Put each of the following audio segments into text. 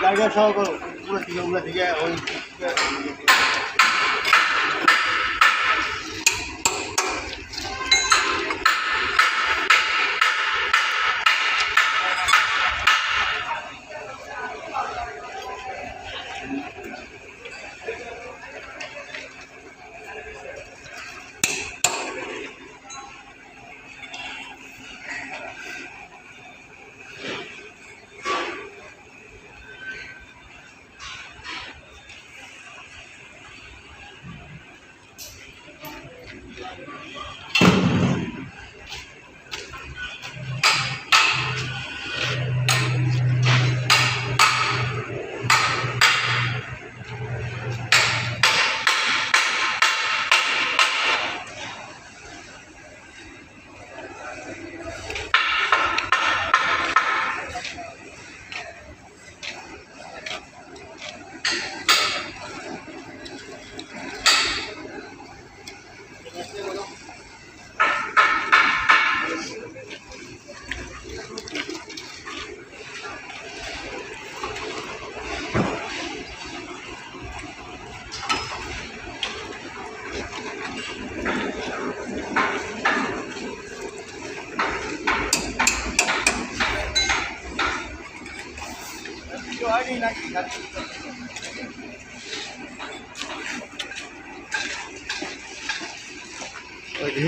গাড়িটা সহ করো পুরো থেকে ওই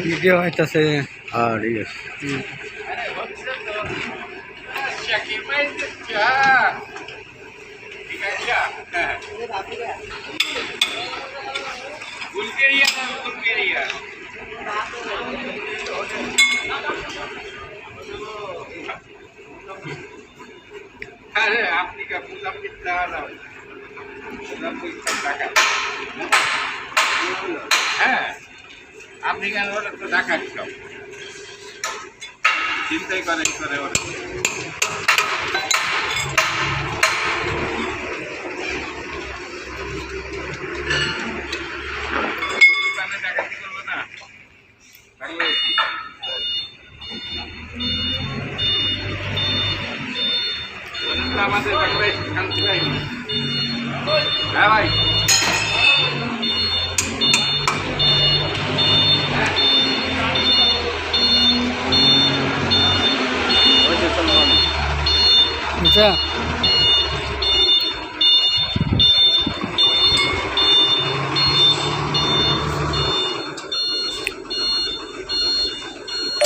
ভিডিও হইতাছে আর अरे आपने का पूजा कितना ना पूजा कोई टाका হ্যাঁ আপনি কেন ওটা তো ঢাকা সব চিন্তাই করে ওরা দোকানে ডাকাতি করবো না তাহলে আমাদের বাংলায় শান্তি পাইনি হ্যাঁ ভাই আচ্ছা